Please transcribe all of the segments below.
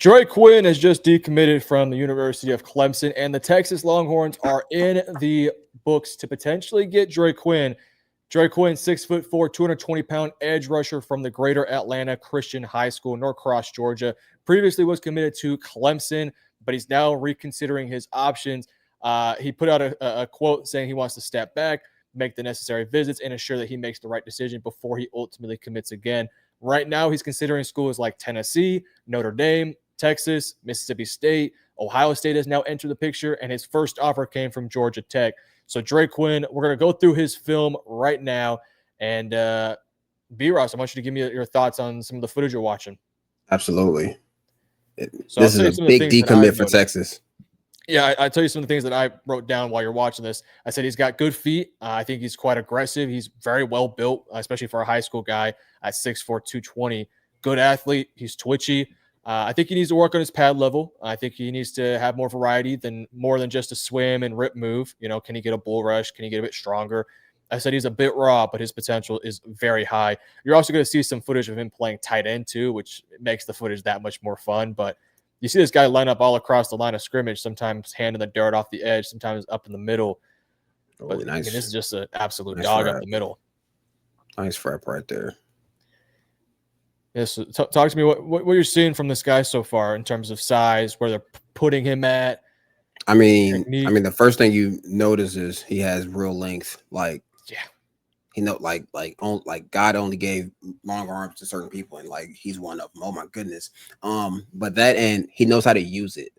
Dre Quinn has just decommitted from the University of Clemson, and the Texas Longhorns are in the books to potentially get Dre Quinn. Dre Quinn, 6'4", 220-pound edge rusher from the Greater Atlanta Christian High School, Norcross, Georgia. Previously was committed to Clemson, but he's now reconsidering his options. He put out a quote saying he wants to step back, make the necessary visits, and ensure that he makes the right decision before he ultimately commits again. Right now, he's considering schools like Tennessee, Notre Dame, Texas, Mississippi State. Ohio State has now entered the picture, and his first offer came from Georgia Tech. So Dre Quinn, we're going to go through his film right now. And B-Ross, I want you to give me your thoughts on some of the footage you're watching. Absolutely. So this is a big decommit for Texas. Yeah, I tell you some of the things that I wrote down while you're watching this. I said he's got good feet. I think he's quite aggressive. He's very well built, especially for a high school guy at 6'4", 220. Good athlete. He's twitchy. I think he needs to work on his pad level. I think he needs to have more variety more than just a swim and rip move. You know, can he get a bull rush? Can he get a bit stronger? I said he's a bit raw, but his potential is very high. You're also going to see some footage of him playing tight end too, which makes the footage that much more fun. But you see this guy line up all across the line of scrimmage, sometimes handing the dirt off the edge, sometimes up in the middle. But nice. I mean, this is just an absolute dog up the middle. Nice frap right there. Yes, talk to me what you're seeing from this guy so far in terms of size, where they're putting him at. I mean, the first thing you notice is he has real length. Like, yeah, he know like God only gave long arms to certain people, and like he's one of them. Oh my goodness. But that, and he knows how to use it.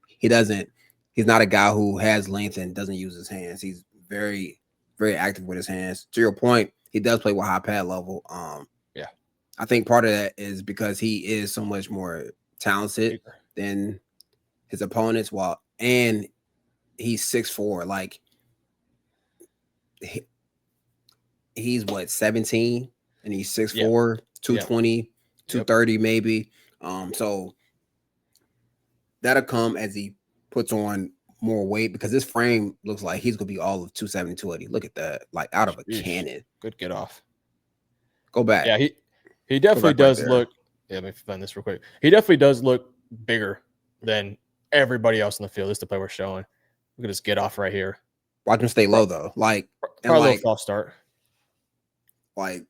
He's not a guy who has length and doesn't use his hands. He's very, very active with his hands. To your point, he does play with high pad level. Yeah. I think part of that is because he is so much more talented than his opponents. And he's 6'4". Like he's what, 17, and he's 6'4", 220, 230 maybe. So that'll come as he puts on more weight, because this frame looks like he's gonna be all of 270, 280. Look at that, like out of a cannon. Good get off. Go back. Yeah, he definitely does look. Yeah, let me find this real quick. He definitely does look bigger than everybody else in the field. This is the play we're showing. Look at this get off right here. Watch him stay low though. Like, probably a little false start. Like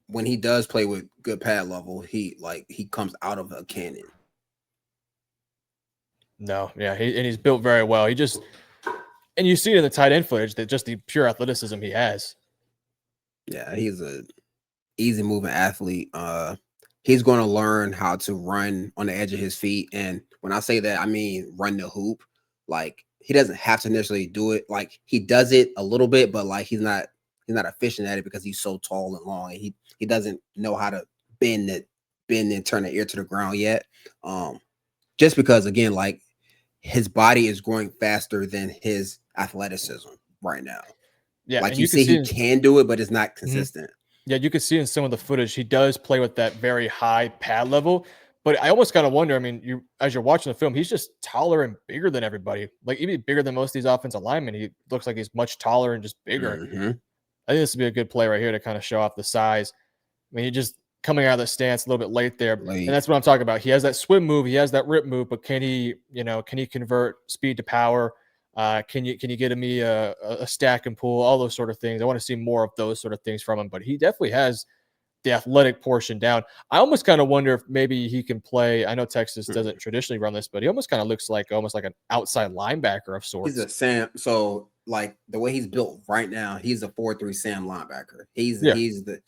when he does play with good pad level, he comes out of a cannon. No, yeah, he's built very well. And you see it in the tight end footage that just the pure athleticism he has. Yeah, he's a easy moving athlete. He's going to learn how to run on the edge of his feet, and when I say that, I mean run the hoop. Like, he doesn't have to necessarily do it. Like, he does it a little bit, but like he's not efficient at it because he's so tall and long, and he doesn't know how to bend and turn the ear to the ground yet. Just because, again, like, his body is growing faster than his athleticism right now. Yeah, like you see he can do it, but it's not consistent. Yeah, you can see in some of the footage he does play with that very high pad level. But I almost kind of wonder, I mean, as you're watching the film, he's just taller and bigger than everybody. Like, even bigger than most of these offensive linemen. He looks like he's much taller and just bigger. Mm-hmm. I think this would be a good play right here to kind of show off the size. I mean, he just coming out of the stance a little bit late there. And that's what I'm talking about. He has that swim move. He has that rip move, but can he convert speed to power? Can you get me a stack and pull, all those sort of things? I want to see more of those sort of things from him, but he definitely has the athletic portion down. I almost kind of wonder if maybe he can play. I know Texas doesn't traditionally run this, but he almost kind of looks like almost like an outside linebacker of sorts. He's a Sam. So like the way he's built right now, he's a 4-3 Sam linebacker. He's the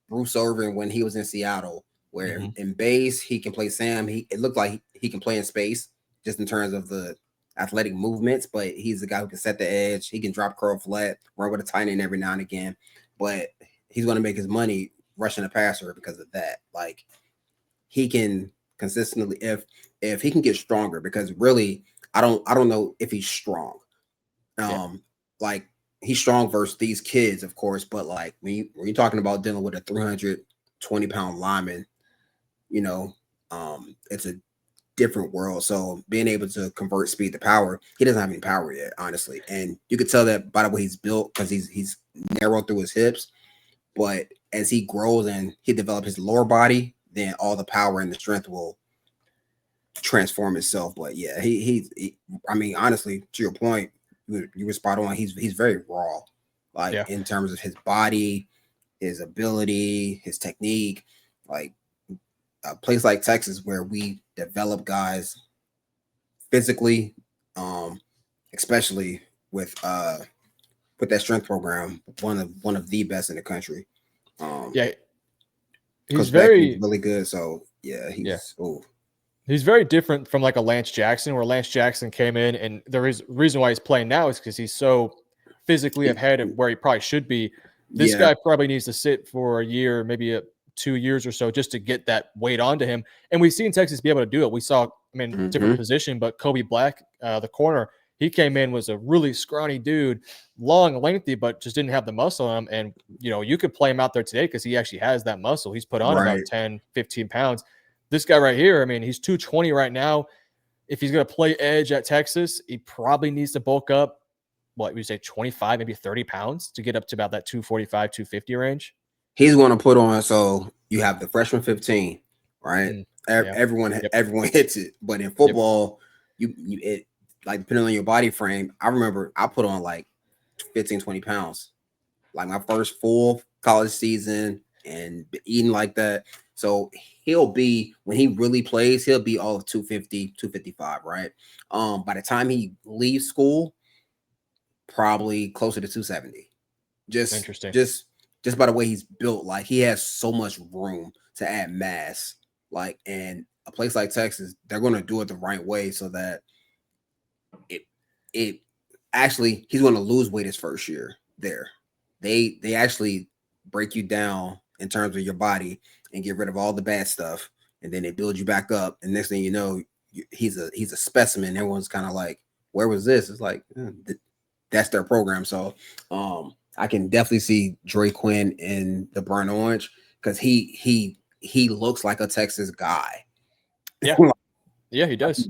Bruce Irvin when he was in Seattle, where in base he can play Sam. It looked like he can play in space just in terms of the athletic movements, but he's the guy who can set the edge. He can drop curl flat, run with a tight end every now and again, but he's going to make his money rushing a passer because of that. Like, he can consistently, if he can get stronger, because really I don't know if he's strong. Like, he's strong versus these kids, of course, but like when you're talking about dealing with a 320-pound lineman, it's a different world. So being able to convert speed to power, he doesn't have any power yet, honestly. And you could tell that by the way he's built, because he's narrow through his hips. But as he grows and he develops his lower body, then all the power and the strength will transform itself. But yeah, he I mean, honestly, to your point, you were spot on. He's very raw, like in terms of his body, his ability, his technique. Like a place like Texas where we develop guys physically, especially with that strength program, one of the best in the country. He's Coach Beck is really good. So yeah, he's very different from like a Lance Jackson, where Lance Jackson came in, and the reason why he's playing now is because he's so physically ahead of where he probably should be. This guy probably needs to sit for a year, maybe 2 years or so, just to get that weight onto him. And we've seen Texas be able to do it. We saw, different position, but Kobe Black, the corner, he came in, was a really scrawny dude, long, lengthy, but just didn't have the muscle on him. And, you could play him out there today because he actually has that muscle. He's put on about 10, 15 pounds. This guy right here, he's 220 right now. If he's going to play edge at Texas, he probably needs to bulk up, what would you say, 25, maybe 30 pounds to get up to about that 245, 250 range. He's going to put on, so you have the freshman 15, right? Everyone hits it. But in football, it like depending on your body frame, I remember I put on like 15, 20 pounds. Like my first full college season and eating like that. So he'll be, when he really plays, he'll be all of 250, 255, right? By the time he leaves school, probably closer to 270. Interesting. Just by the way he's built, like he has so much room to add mass. Like, and a place like Texas, they're going to do it the right way so that it actually, he's going to lose weight his first year there. They actually break you down in terms of your body and get rid of all the bad stuff, and then they build you back up. And next thing you know, he's a specimen. Everyone's kind of like, where was this? It's like that's their program. So I can definitely see Dre Quinn in the burnt orange because he looks like a Texas guy. Yeah, he does.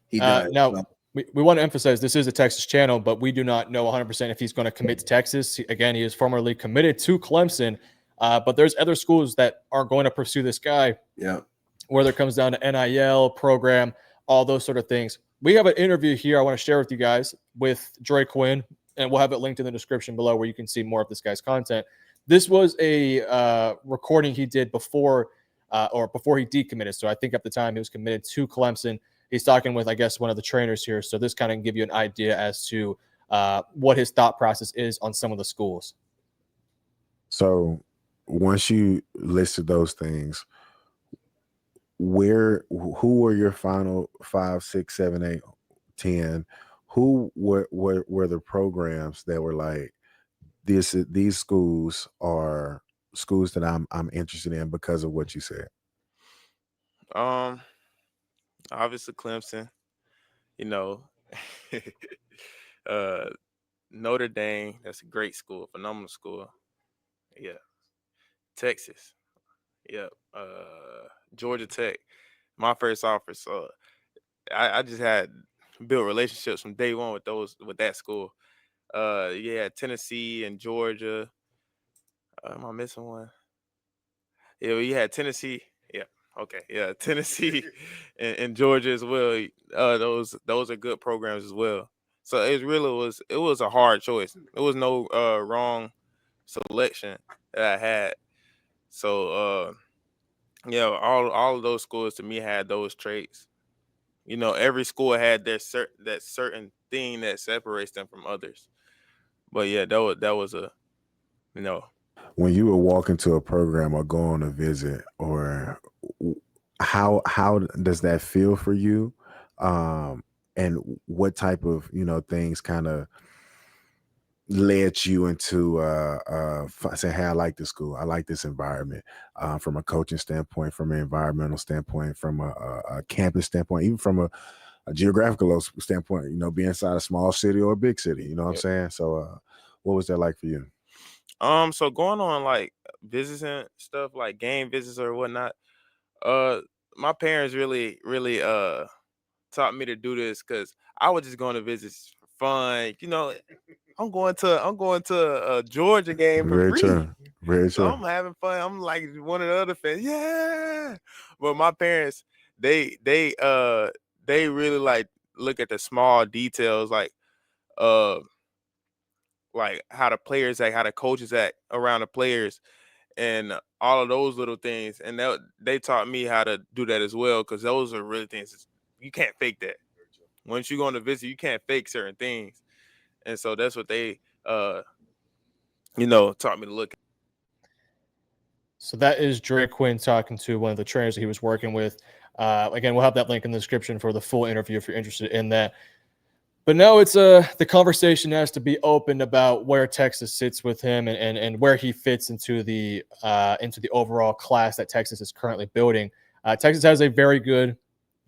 He does. Now, we want to emphasize this is a Texas channel, but we do not know 100% if he's going to commit to Texas. Again, he is formerly committed to Clemson, but there's other schools that are going to pursue this guy. Yeah. Whether it comes down to NIL program, all those sort of things. We have an interview here I want to share with you guys with Dre Quinn, and we'll have it linked in the description below where you can see more of this guy's content. This was a recording he did before he decommitted. So I think at the time he was committed to Clemson. He's talking with, I guess, one of the trainers here. So this kind of give you an idea as to what his thought process is on some of the schools. So once you listed those things, who were your final 5, 6, 7, 8, 10? Who were the programs that were like, these schools are schools that I'm interested in because of what you said? Obviously Clemson, Notre Dame, that's a great school, phenomenal school. Yeah. Texas. Yep. Georgia Tech, my first offer. So I just had built relationships from day one with that school. Tennessee and Georgia. Am I missing one? Yeah, you had Tennessee. Yeah. Okay. Yeah, Tennessee and Georgia as well. Those are good programs as well. So it was a hard choice. There was no wrong selection that I had. So all of those schools to me had those traits. Every school had that certain thing that separates them from others. But yeah, that was a. When you were walking to a program or go on a visit, or how does that feel for you? And what type of things kind of led you into saying, hey, I like this school, I like this environment, from a coaching standpoint, from an environmental standpoint, from a campus standpoint, even from a geographical standpoint, being inside a small city or a big city, you know what I'm saying? So what was that like for you? So going on like visits and stuff, like game visits or whatnot, my parents really taught me to do this because I was just going to visits for fun. I'm going to a Georgia game for Very free. true. Very So true. I'm having fun. I'm like one of the other fans. Yeah. But my parents, they really like look at the small details, like how the players act, how the coaches act around the players, and all of those little things. And they taught me how to do that as well, because those are really things you can't fake that. Once you go on a visit, you can't fake certain things. And so that's what they taught me to look at. So that is Dre Quinn talking to one of the trainers that he was working with. Again, we'll have that link in the description for the full interview if you're interested in that. But now it's the conversation has to be opened about where Texas sits with him and where he fits into the overall class that Texas is currently building. Texas has a very good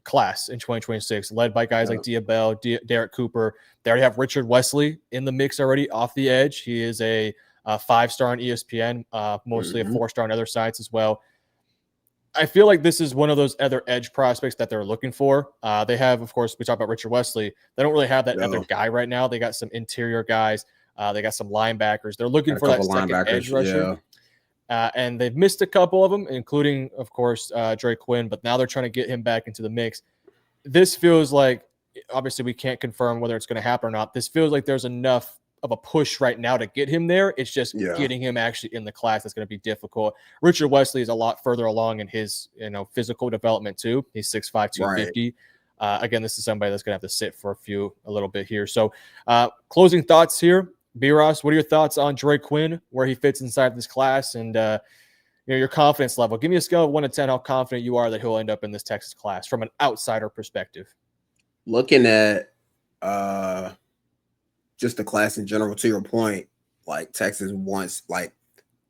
class in 2026, led by guys like Diabell, Derek Cooper. They already have Richard Wesley in the mix already off the edge. He is a 5-star on ESPN, mostly a 4-star on other sites as well. I feel like this is one of those other edge prospects that they're looking for. They have, of course, we talk about Richard Wesley. They don't really have that other guy right now. They got some interior guys. They got some linebackers. They're looking for that second edge rusher. And they've missed a couple of them, including, of course, Dre Quinn. But now they're trying to get him back into the mix. This feels like, obviously, we can't confirm whether it's going to happen or not. This feels like there's enough of a push right now to get him there. It's just getting him actually in the class that's going to be difficult. Richard Wesley is a lot further along in his physical development too. He's 6'5", 250. Again, this is somebody that's going to have to sit for a little bit here. So closing thoughts here. B-Ross, what are your thoughts on Dre Quinn, where he fits inside this class, and your confidence level? Give me a scale of 1 to 10 how confident you are that he'll end up in this Texas class from an outsider perspective. Looking at just the class in general, to your point, like Texas wants,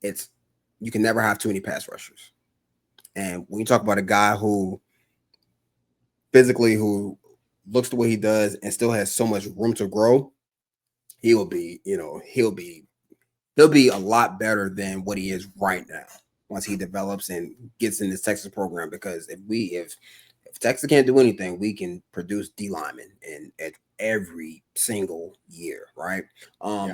you can never have too many pass rushers. And when you talk about a guy who looks the way he does and still has so much room to grow, he'll be a lot better than what he is right now once he develops and gets in this Texas program. Because if Texas can't do anything, we can produce D linemen at every single year, right?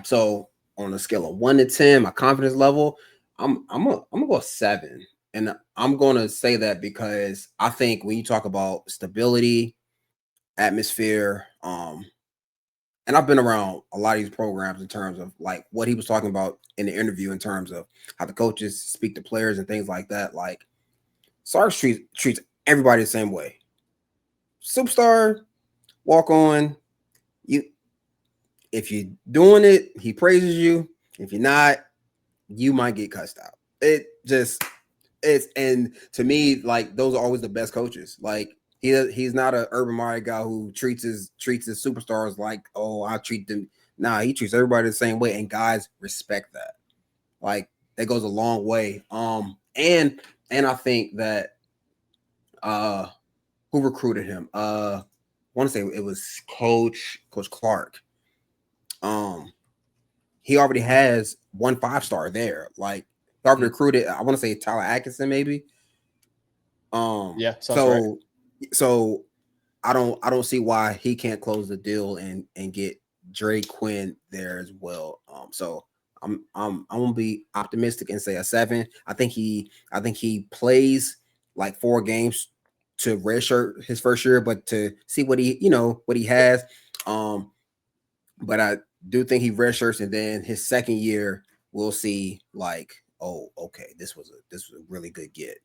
So on a scale of 1 to 10, my confidence level, I'm gonna go 7. And I'm gonna say that because I think when you talk about stability, atmosphere, and I've been around a lot of these programs in terms of like what he was talking about in the interview in terms of how the coaches speak to players and things like that. Like Sark treats everybody the same way. Superstar, walk on. If you're doing it, he praises you. If you're not, you might get cussed out. And to me, like, those are always the best coaches. Like, he's not an Urban Meyer guy who treats his superstars like, oh, I treat them. Nah, he treats everybody the same way, and guys respect that. Like, that goes a long way. And I think that who recruited him? I want to say it was Coach Clark. He already has 1 5-star there. Like, he already recruited, I want to say Tyler Atkinson, maybe. Yeah, right. So I don't see why he can't close the deal and get Dre Quinn there as well. So I'm gonna be optimistic and say a 7. I think he plays like 4 games to redshirt his first year, but to see what he has. But I do think he redshirts, and then his second year we'll see like, oh, okay, this was a really good get.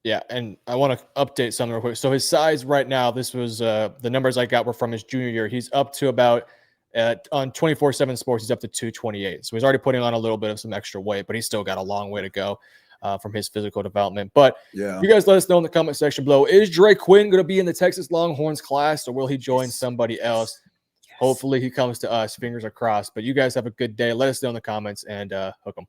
Yeah, and I want to update something real quick. So his size right now, this was the numbers I got were from his junior year. He's up to about on 24/7 Sports, he's up to 228. So he's already putting on a little bit of some extra weight, but he's still got a long way to go from his physical development. But you guys let us know in the comment section below. Is Dre Quinn going to be in the Texas Longhorns class, or will he join somebody else? Hopefully he comes to us. Fingers are crossed. But you guys have a good day. Let us know in the comments and hook 'em.